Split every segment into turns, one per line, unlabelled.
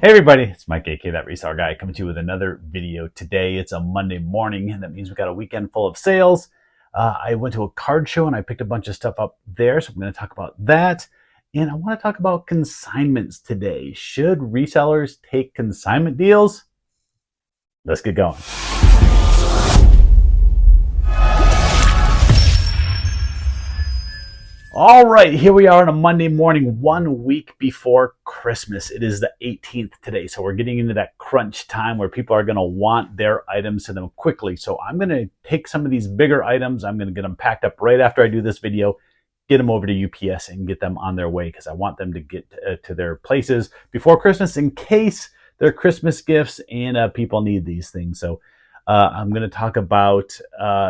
Hey everybody, it's Mike, aka That Reseller Guy, coming to you with another video today. It's a Monday morning, and that means we got a weekend full of sales. I went to a card show and I picked a bunch of stuff up there, so I'm going to talk about that. And I want to talk about consignments today. Should resellers take consignment deals? Let's get going. All right, here we are on a Monday morning, 1 week before Christmas. It is the 18th today, so we're getting into that crunch time where people are going to want their items to them quickly. So I'm going to take some of these bigger items. I'm going to get them packed up right after I do this video, get them over to UPS and get them on their way because I want them to get to their places before Christmas in case they're Christmas gifts and people need these things. So I'm going to talk about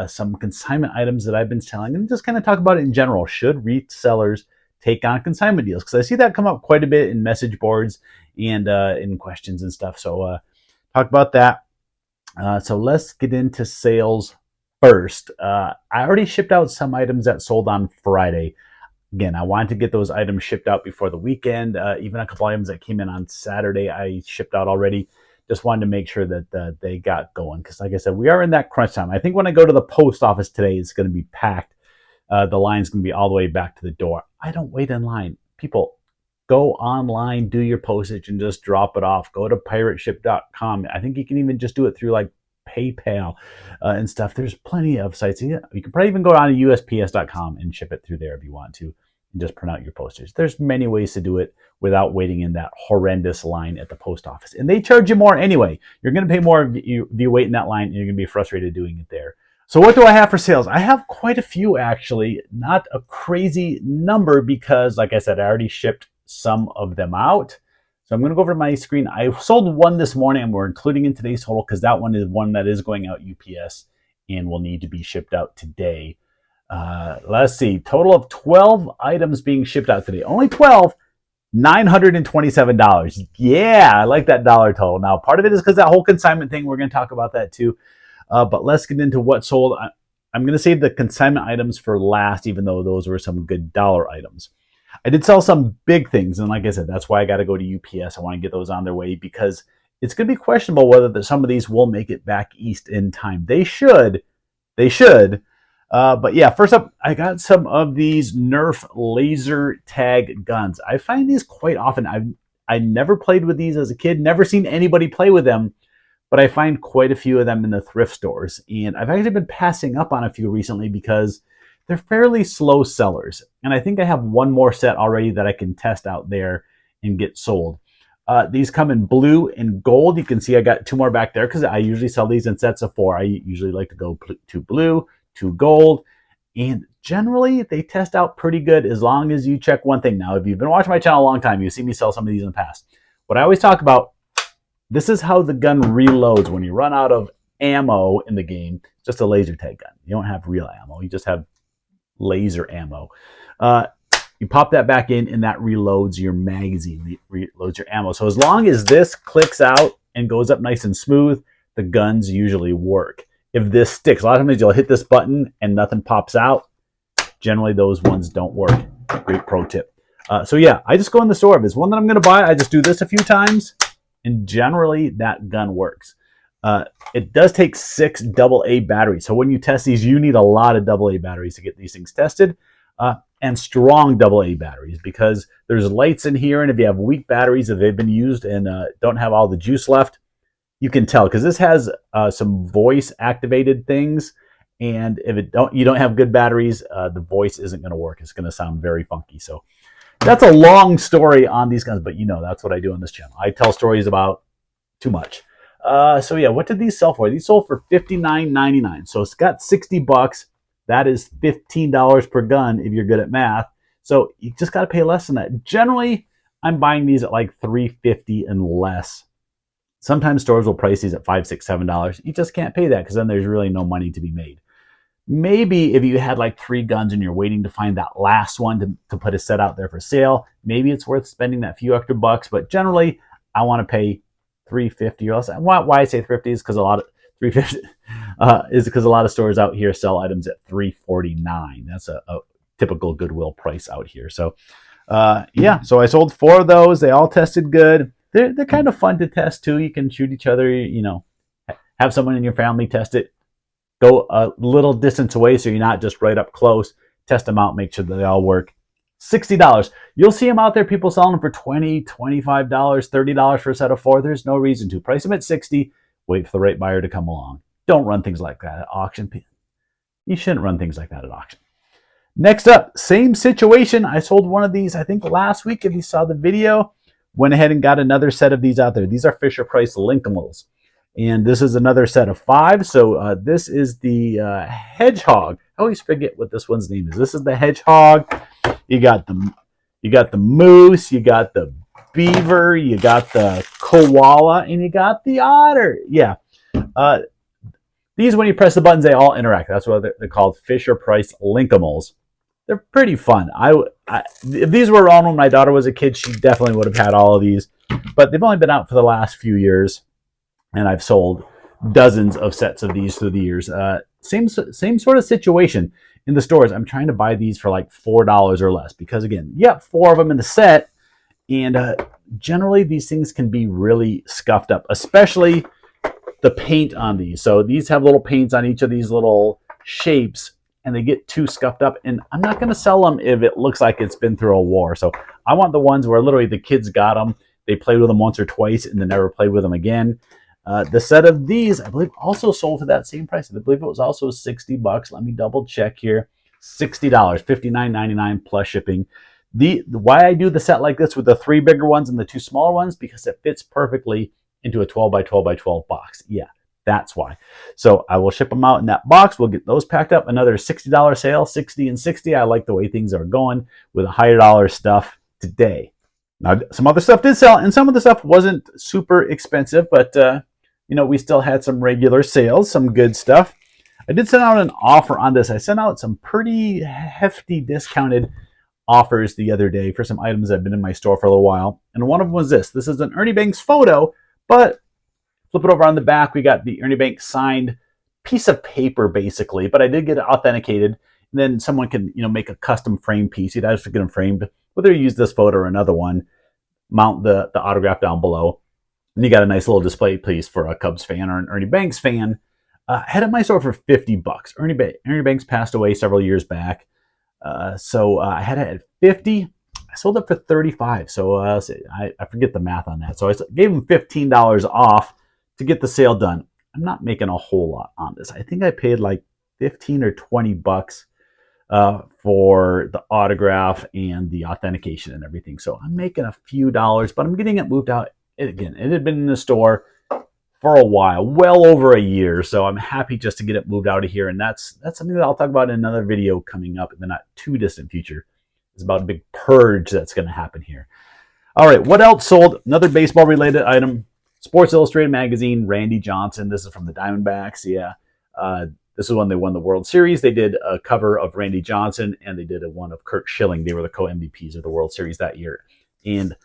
some consignment items that I've been selling and just kind of talk about it in general. Should resellers take on consignment deals? Because I see that come up quite a bit in message boards and in questions and stuff. So talk about that. So let's get into sales first. I already shipped out some items that sold on Friday. Again, I wanted to get those items shipped out before the weekend. Even a couple items that came in on Saturday, I shipped out already. Just wanted to make sure that they got going because, like I said, we are in that crunch time. I think when I go to the post office today, it's going to be packed. The line's going to be all the way back to the door. I don't wait in line. People, go online, do your postage, and just drop it off. Go to pirateship.com. I think you can even just do it through like PayPal and stuff. There's plenty of sites. You can probably even go on to USPS.com and ship it through there if you want to. And just print out your postage. There's many ways to do it without waiting in that horrendous line at the post office. And they charge you more anyway. You're going to pay more if you wait in that line, and you're going to be frustrated doing it there. So what do I have for sales? I have quite a few, actually. Not a crazy number because, like I said, I already shipped some of them out. So I'm going to go over to my screen. I sold one this morning, and we're including in today's total because that one is one that is going out UPS and will need to be shipped out today. Let's see, total of 12 items being shipped out today. Only 12, $927. Yeah, I like that dollar total. Now, part of it is because that whole consignment thing, we're going to talk about that too. But let's get into what sold. I'm going to save the consignment items for last, even though those were some good dollar items. I did sell some big things, and like I said, that's why I got to go to UPS. I want to get those on their way because it's going to be questionable whether some of these will make it back east in time. They should. But yeah, first up, I got some of these Nerf laser tag guns. I find these quite often. I never played with these as a kid, never seen anybody play with them, but I find quite a few of them in the thrift stores. And I've actually been passing up on a few recently because they're fairly slow sellers. And I think I have one more set already that I can test out there and get sold. These come in blue and gold. You can see I got two more back there because I usually sell these in sets of 4. I usually like to go to blue, to gold, and generally they test out pretty good as long as you check one thing. Now, if you've been watching my channel a long time, you've seen me sell some of these in the past. What I always talk about, this is how the gun reloads when you run out of ammo in the game. It's just a laser tag gun. You don't have real ammo. You just have laser ammo. You pop that back in, and that reloads your magazine, reloads your ammo. So as long as this clicks out and goes up nice and smooth, the guns usually work. If this sticks, a lot of times you'll hit this button and nothing pops out. Generally, those ones don't work. Great pro tip. So yeah, I just go in the store. If there's one that I'm going to buy, I just do this a few times, and generally that gun works. It does take 6 AA batteries. So when you test these, you need a lot of AA batteries to get these things tested, and strong AA batteries because there's lights in here, and if you have weak batteries, if they've been used and don't have all the juice left, you can tell because this has some voice activated things, and if you don't have good batteries, the voice isn't going to work. It's going to sound very funky. So that's a long story on these guns, but that's what I do on this channel. I tell stories about too much. So yeah, what did these sell for? These sold for $59.99. So it's got $60. That is $15 per gun if you're good at math. So you just got to pay less than that. Generally, I'm buying these at like $3.50 and less. Sometimes stores will price these at $5, $6, $7. You just can't pay that because then there's really no money to be made. Maybe if you had like 3 guns and you're waiting to find that last one to put a set out there for sale, maybe it's worth spending that few extra bucks. But generally, I want to pay $3.50 or less. Why I say $3.50 is because a lot of $3.50 a lot of stores out here sell items at $3.49. That's a typical Goodwill price out here. So yeah, so I sold 4 of those. They all tested good. they're kind of fun to test too. You can shoot each other, have someone in your family test it. Go a little distance away so you're not just right up close. Test them out, make sure that they all work. $60. You'll see them out there, people selling them for $20, $25, $30 for a set of 4. There's no reason to. Price them at $60. Wait for the right buyer to come along. Don't run things like that at auction. You shouldn't run things like that at auction. Next up, same situation. I sold one of these, I think last week, if you saw the video. Went ahead and got another set of these out there. These are Fisher-Price Linkables. And this is another set of 5. So this is the Hedgehog. I always forget what this one's name is. This is the Hedgehog. You got the moose, you got the beaver, you got the koala, and you got the otter. Yeah. These, when you press the buttons, they all interact. That's why they're called Fisher-Price Linkables. They're pretty fun. If these were around when my daughter was a kid, she definitely would have had all of these. But they've only been out for the last few years, and I've sold dozens of sets of these through the years. Same sort of situation in the stores. I'm trying to buy these for like $4 or less because, again, you have 4 of them in the set, and generally these things can be really scuffed up, especially the paint on these. So these have little paints on each of these little shapes, and they get too scuffed up, and I'm not going to sell them if it looks like it's been through a war. So I want the ones where literally the kids got them, they played with them once or twice, and then never played with them again. The set of these, I believe, also sold for that same price. I believe it was also $60. Let me double check here. $60, $59.99 plus shipping. Why I do the set like this with the 3 bigger ones and the 2 smaller ones, because it fits perfectly into a 12 by 12 by 12 box. Yeah, that's why. So I will ship them out in that box. We'll get those packed up. Another $60 sale, 60 and 60. I like the way things are going with a higher dollar stuff today. Now, some other stuff did sell, and some of the stuff wasn't super expensive, but we still had some regular sales, some good stuff. I did send out an offer on this. I sent out some pretty hefty discounted offers the other day for some items that have been in my store for a little while. And one of them was this. This is an Ernie Banks photo, but flip it over on the back. We got the Ernie Banks signed piece of paper, basically, but I did get it authenticated. And then someone can, make a custom frame piece. You'd have to get them framed, whether you use this photo or another one, mount the autograph down below. And you got a nice little display piece for a Cubs fan or an Ernie Banks fan. I had it in my store for $50. Ernie Banks passed away several years back. So I had it at $50. I sold it for $35. So I forget the math on that. So I gave him $15 off to get the sale done. I'm not making a whole lot on this. I think I paid like $15 or $20 for the autograph and the authentication and everything. So I'm making a few dollars, but I'm getting it moved out. Again, it had been in the store for a while, well over a year. So I'm happy just to get it moved out of here. And that's something that I'll talk about in another video coming up in the not too distant future. It's about a big purge that's going to happen here. All right, what else sold? Another baseball related item. Sports Illustrated magazine, Randy Johnson. This is from the Diamondbacks. Yeah. This is when they won the World Series. They did a cover of Randy Johnson, and they did one of Curt Schilling. They were the co-MVPs of the World Series that year. And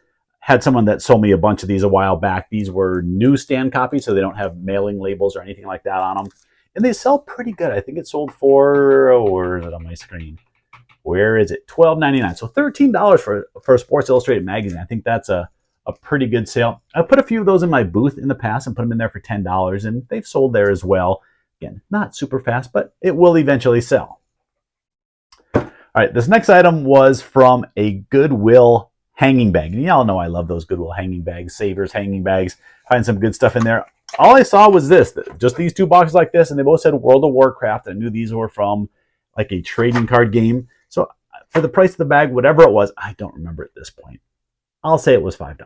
had someone that sold me a bunch of these a while back. These were newsstand copies, so they don't have mailing labels or anything like that on them. And they sell pretty good. I think it sold for, where is it on my screen? Where is it? $12.99. So $13 for a Sports Illustrated magazine. I think that's a pretty good sale. I put a few of those in my booth in the past and put them in there for $10, and they've sold there as well. Again, not super fast, but it will eventually sell. All right, this next item was from a Goodwill hanging bag. And y'all know I love those Goodwill hanging bags, Savers hanging bags. Find some good stuff in there. All I saw was this, just these 2 boxes like this, and they both said World of Warcraft. I knew these were from like a trading card game. So for the price of the bag, whatever it was, I don't remember at this point. I'll say it was $5.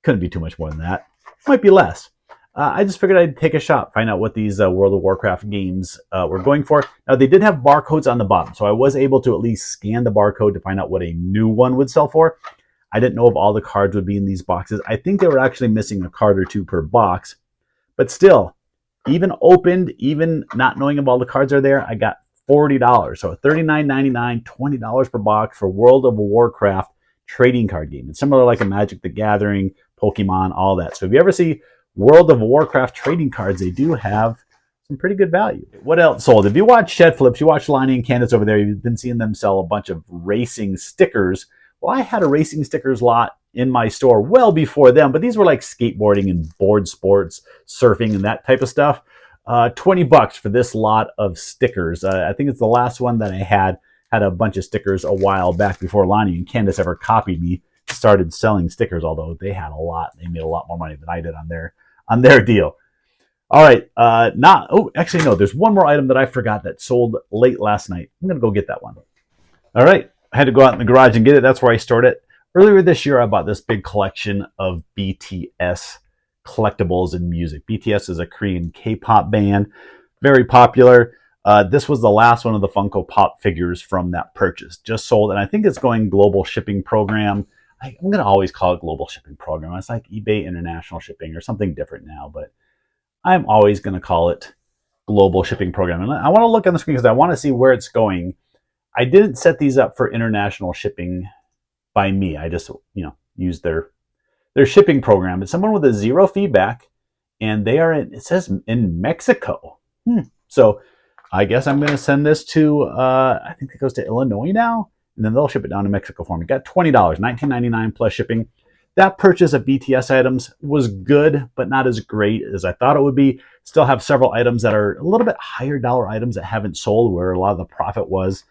Couldn't be too much more than that. Might be less. I just figured I'd take a shot, find out what these World of Warcraft games were going for. Now, they did have barcodes on the bottom, so I was able to at least scan the barcode to find out what a new one would sell for. I didn't know if all the cards would be in these boxes. I think they were actually missing a card or 2 per box. But still, even opened, even not knowing if all the cards are there, I got $40. So $39.99, $20 per box for World of Warcraft trading card game. It's similar like a Magic the Gathering, Pokemon, all that. So if you ever see World of Warcraft trading cards, they do have some pretty good value. What else sold? If you watch Shed Flips, you watch Lonnie and Candace over there, you've been seeing them sell a bunch of racing stickers. Well, I had a racing stickers lot in my store well before them, but these were like skateboarding and board sports, surfing and that type of stuff. $20 for this lot of stickers. I think it's the last one that I had a bunch of stickers a while back before Lonnie and Candace ever copied me, started selling stickers, although they had a lot. They made a lot more money than I did on their deal. All right, actually no, there's one more item that I forgot that sold late last night. I'm gonna go get that one. All right, I had to go out in the garage and get it. That's where I stored it. Earlier this year, I bought this big collection of BTS collectibles and music. BTS is a Korean K-pop band, very popular. This was the last one of the Funko Pop figures from that purchase. Just sold, and I think it's going global shipping program. I'm going to always call it global shipping program. It's like eBay international shipping or something different now, but I'm always going to call it global shipping program. And I want to look on the screen because I want to see where it's going. I didn't set these up for international shipping by me. I just, used their shipping program. It's someone with a zero feedback, and they are it says in Mexico. So I guess I'm going to send this to, I think it goes to Illinois now, and then they'll ship it down to Mexico for me. Got $20, $19.99 plus shipping. That purchase of BTS items was good, but not as great as I thought it would be. Still have several items that are a little bit higher dollar items that haven't sold, where a lot of the profit was.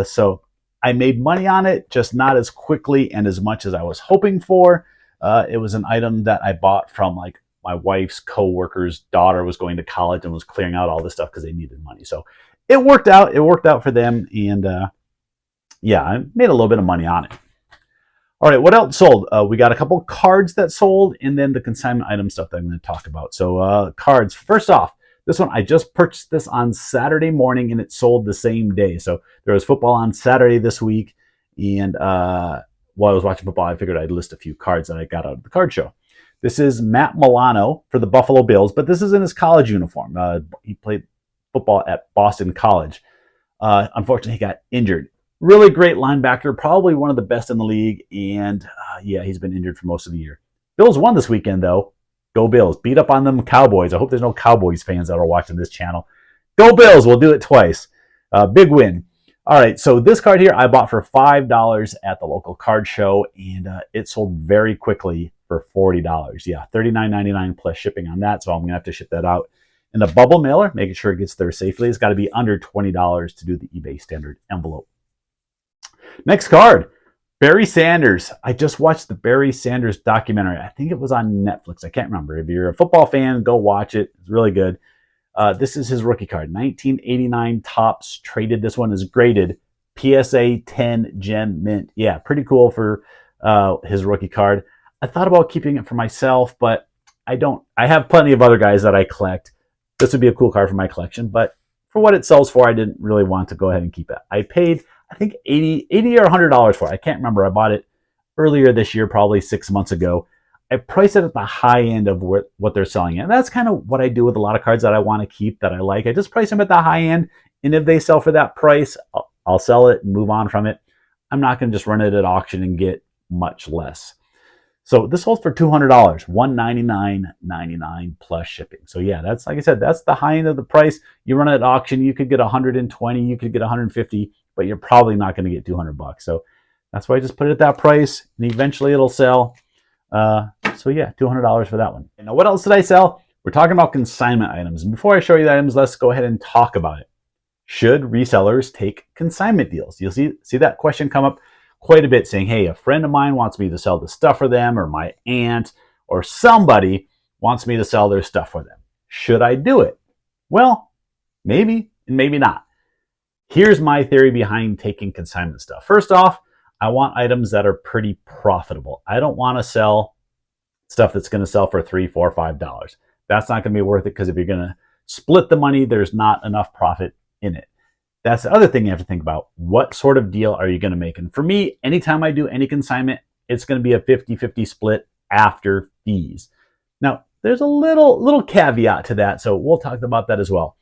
So I made money on it, just not as quickly and as much as I was hoping for. It was an item that I bought from like my wife's co-worker's daughter was going to college and was clearing out all this stuff because they needed money. So it worked out. It worked out for them. And yeah, I made a little bit of money on it. All right, what else sold? We got a couple cards that sold, and then the consignment item stuff that I'm going to talk about. So cards. First off, this one, I just purchased this on Saturday morning, and it sold the same day. So there was football on Saturday this week, and while I was watching football, I figured I'd list a few cards that I got out of the card show. This is Matt Milano for the Buffalo Bills, but this is in his college uniform. He played football at Boston College. Unfortunately, he got injured. Really great linebacker, probably one of the best in the league, and yeah, he's been injured for most of the year. Bills won this weekend, though. Go Bills. Beat up on them Cowboys. I hope there's no Cowboys fans that are watching this channel. Go Bills. We'll do it twice. Big win. All right, so this card here I bought for $5 at the local card show, and it sold very quickly for $40. Yeah, $39.99 plus shipping on that, so I'm going to have to ship that out in a bubble mailer, making sure it gets there safely. It's got to be under $20 to do the eBay standard envelope. Next card, Barry Sanders. I just watched the Barry Sanders documentary. I think it was on Netflix. I can't remember. If you're a football fan, go watch it. It's really good. This is his rookie card, 1989 Topps traded. This one is graded PSA 10 Gem Mint. Yeah, pretty cool for his rookie card. I thought about keeping it for myself, but I don't. I have plenty of other guys that I collect. This would be a cool card for my collection, but for what it sells for, I didn't really want to go ahead and keep it. I paid, I think, $80 or $100 for it. I can't remember. I bought it earlier this year, probably 6 months ago. I priced it at the high end of what they're selling. And that's kind of what I do with a lot of cards that I want to keep, that I like. I just price them at the high end. And if they sell for that price, I'll sell it and move on from it. I'm not going to just run it at auction and get much less. So this sold for $200, $199.99 plus shipping. So yeah, that's, like I said, that's the high end of the price. You run it at auction, you could get 120, you could get 150, but you're probably not going to get $200. So that's why I just put it at that price, and eventually it'll sell. So yeah, $200 for that one. Now, what else did I sell? We're talking about consignment items. And before I show you the items, let's go ahead and talk about it. Should resellers take consignment deals? You'll see that question come up quite a bit, saying, hey, a friend of mine wants me to sell the stuff for them, or my aunt or somebody wants me to sell their stuff for them. Should I do it? Well, maybe and maybe not. Here's my theory behind taking consignment stuff. First off, I want items that are pretty profitable. I don't want to sell stuff that's going to sell for $3, $4, $5. That's not going to be worth it, because if you're going to split the money, there's not enough profit in it. That's the other thing you have to think about. What sort of deal are you going to make? And for me, anytime I do any consignment, it's going to be a 50-50 split after fees. Now, there's a little caveat to that, so we'll talk about that as well.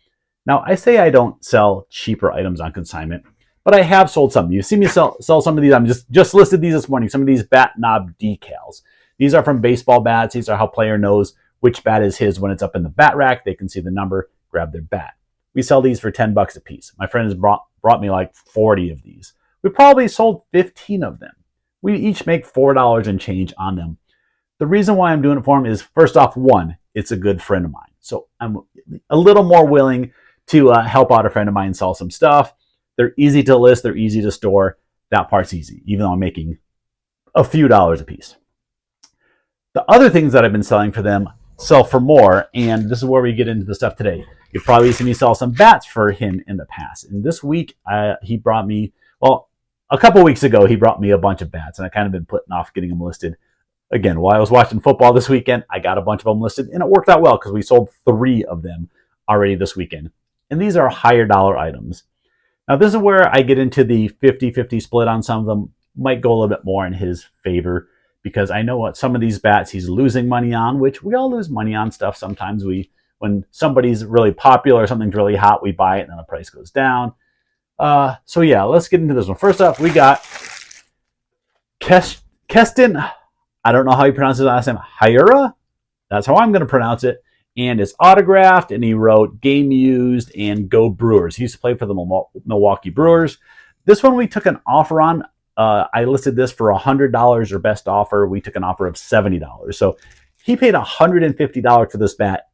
Now, I say I don't sell cheaper items on consignment, but I have sold some. You've seen me sell some of these. I'm just listed these this morning. Some of these bat knob decals. These are from baseball bats. These are how player knows which bat is his when it's up in the bat rack. They can see the number, grab their bat. We sell these for $10 a piece. My friend has brought me like 40 of these. We probably sold 15 of them. We each make $4 and change on them. The reason why I'm doing it for him is, first off, one, it's a good friend of mine. So I'm a little more willing to help out a friend of mine sell some stuff. They're easy to list. They're easy to store. That part's easy, even though I'm making a few dollars a piece. The other things that I've been selling for them sell for more, and this is where we get into the stuff today. You've probably seen me sell some bats for him in the past. And this week, he brought me, well, a couple weeks ago, he brought me a bunch of bats, and I kind of been putting off getting them listed. Again, while I was watching football this weekend, I got a bunch of them listed, and it worked out well because we sold 3 of them already this weekend. And these are higher dollar items. Now, this is where I get into the 50-50 split on some of them. Might go a little bit more in his favor because I know what some of these bats he's losing money on, which we all lose money on stuff. Sometimes when somebody's really popular or something's really hot, we buy it and then the price goes down. So yeah, let's get into this one. First up, we got Keston. I don't know how you pronounce his last name. Hyura? That's how I'm going to pronounce it. And it's autographed, and he wrote Game Used and Go Brewers. He used to play for the Milwaukee Brewers. This one we took an offer on. I listed this for $100 or best offer. We took an offer of $70. So he paid $150 for this bat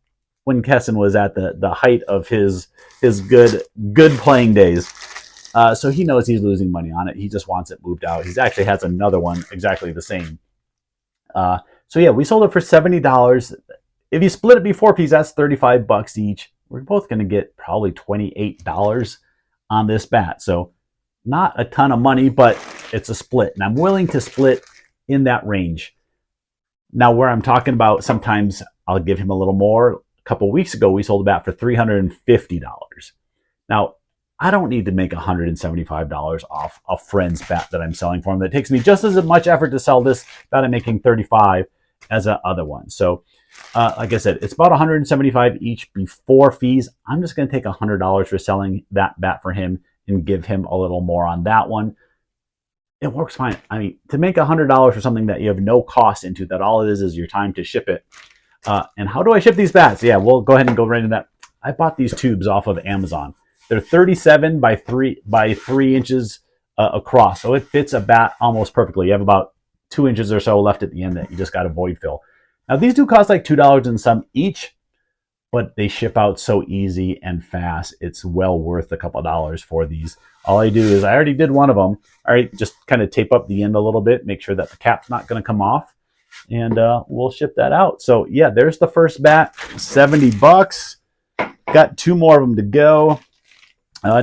when Keston was at the height of his good playing days. So he knows he's losing money on it. He just wants it moved out. He actually has another one exactly the same. So yeah, we sold it for $70. If you split it before fees, that's $35 each. We're both going to get probably $28 on this bat. So not a ton of money, but it's a split. And I'm willing to split in that range. Now, where I'm talking about, sometimes I'll give him a little more. A couple of weeks ago, we sold a bat for $350. Now, I don't need to make $175 off a friend's bat that I'm selling for him. That takes me just as much effort to sell this bat I'm making $35 as the other one. So, like I said, it's about $175 each before fees. I'm just going to take $100 for selling that bat for him and give him a little more on that one. It works fine. I mean, to make $100 for something that you have no cost into, that all it is your time to ship it. And how do I ship these bats? Yeah, we'll go ahead and go right into that. I bought these tubes off of Amazon. They're 37 by 3 inches across, so it fits a bat almost perfectly. You have about 2 inches or so left at the end that you just got to void fill. Now, these do cost like $2 and some each, but they ship out so easy and fast. It's well worth a couple of dollars for these. All I do is, I already did one of them. All right, just kind of tape up the end a little bit, make sure that the cap's not going to come off, and we'll ship that out. So yeah, there's the first bat, $70. Got 2 more of them to go.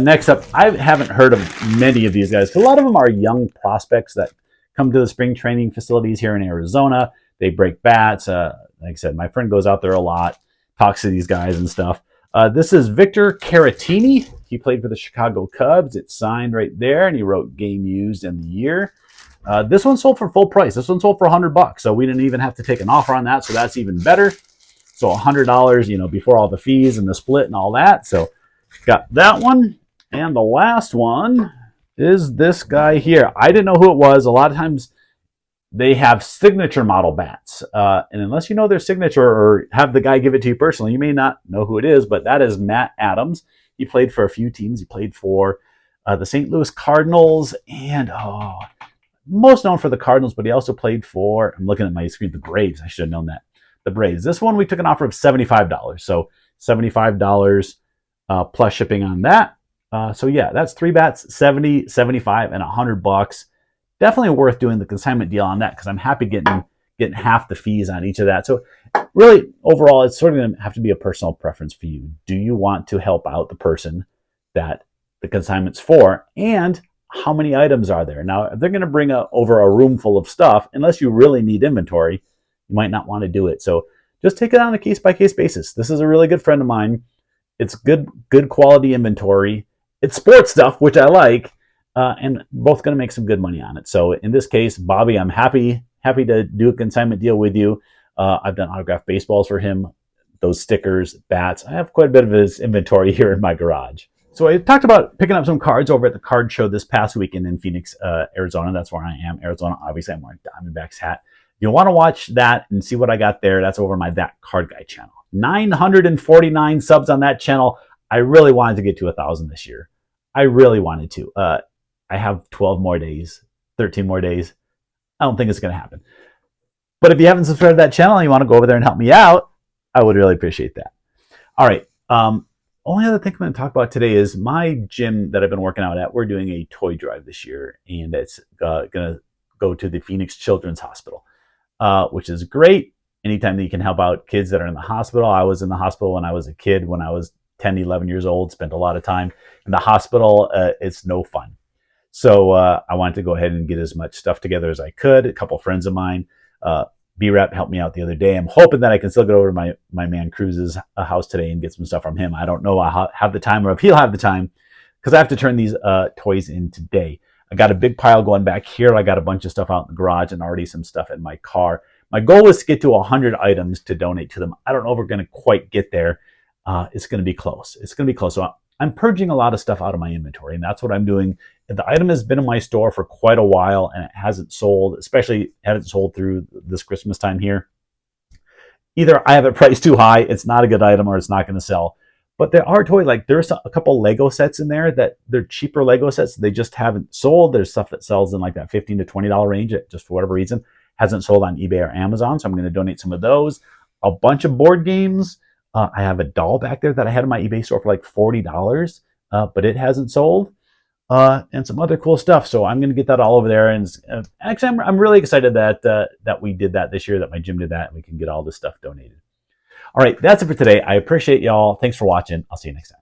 Next up, I haven't heard of many of these guys. A lot of them are young prospects that come to the spring training facilities here in Arizona. They break bats. Like I said, my friend goes out there a lot, talks to these guys and stuff. This is Victor Caratini. He played for the Chicago Cubs. It's signed right there, and he wrote Game Used and the year. This one sold for full price. This one sold for $100, so we didn't even have to take an offer on that, so that's even better. So $100, before all the fees and the split and all that. So got that one. And the last one is this guy here. I didn't know who it was. A lot of times they have signature model bats. And unless you know their signature or have the guy give it to you personally, you may not know who it is, but that is Matt Adams. He played for a few teams. He played for the St. Louis Cardinals and, most known for the Cardinals, but he also played for, I'm looking at my screen, the Braves. I should have known that. The Braves. This one we took an offer of $75. So $75 plus shipping on that. So yeah, that's 3 bats, $70, $75, and $100. Definitely worth doing the consignment deal on that because I'm happy getting half the fees on each of that. So really, overall, it's sort of going to have to be a personal preference for you. Do you want to help out the person that the consignment's for? And how many items are there? Now, if they're going to bring over a room full of stuff, unless you really need inventory, you might not want to do it. So just take it on a case-by-case basis. This is a really good friend of mine. It's good quality inventory. It's sports stuff, which I like, and both going to make some good money on it. So in this case, Bobby, I'm happy to do a consignment deal with you. I've done autographed baseballs for him, those stickers, bats. I have quite a bit of his inventory here in my garage. So I talked about picking up some cards over at the card show this past weekend in Phoenix, Arizona. That's where I am, Arizona. Obviously, I'm wearing Diamondbacks hat. If you want to watch that and see what I got there, that's over my That Card Guy channel. 949 subs on that channel. I really wanted to get to 1,000 this year. I really wanted to. I have 12 more days, 13 more days. I don't think it's going to happen. But if you haven't subscribed to that channel and you want to go over there and help me out, I would really appreciate that. All right. Only other thing I'm going to talk about today is my gym that I've been working out at. We're doing a toy drive this year, and it's going to go to the Phoenix Children's Hospital, which is great. Anytime that you can help out kids that are in the hospital. I was in the hospital when I was a kid, when I was 10, 11 years old, spent a lot of time in the hospital. It's no fun. So I wanted to go ahead and get as much stuff together as I could. A couple friends of mine, B-Rap helped me out the other day. I'm hoping that I can still get over to my man Cruz's house today and get some stuff from him. I don't know if I'll have the time or if he'll have the time, because I have to turn these toys in today. I got a big pile going back here. I got a bunch of stuff out in the garage and already some stuff in my car. My goal is to get to 100 items to donate to them. I don't know if we're going to quite get there. It's going to be close. It's going to be close. So I'm purging a lot of stuff out of my inventory, and that's what I'm doing. The item has been in my store for quite a while, and it hasn't sold, especially hasn't sold through this Christmas time here. Either I have it priced too high, it's not a good item, or it's not going to sell. But there are toys, like there's a couple Lego sets in there that they're cheaper Lego sets. They just haven't sold. There's stuff that sells in like that $15 to $20 range, just for whatever reason hasn't sold on eBay or Amazon. So I'm going to donate some of those. A bunch of board games. I have a doll back there that I had in my eBay store for like $40, but it hasn't sold. And some other cool stuff. So I'm going to get that all over there. And actually, I'm really excited that we did that this year, that my gym did that, and we can get all this stuff donated. All right, that's it for today. I appreciate y'all. Thanks for watching. I'll see you next time.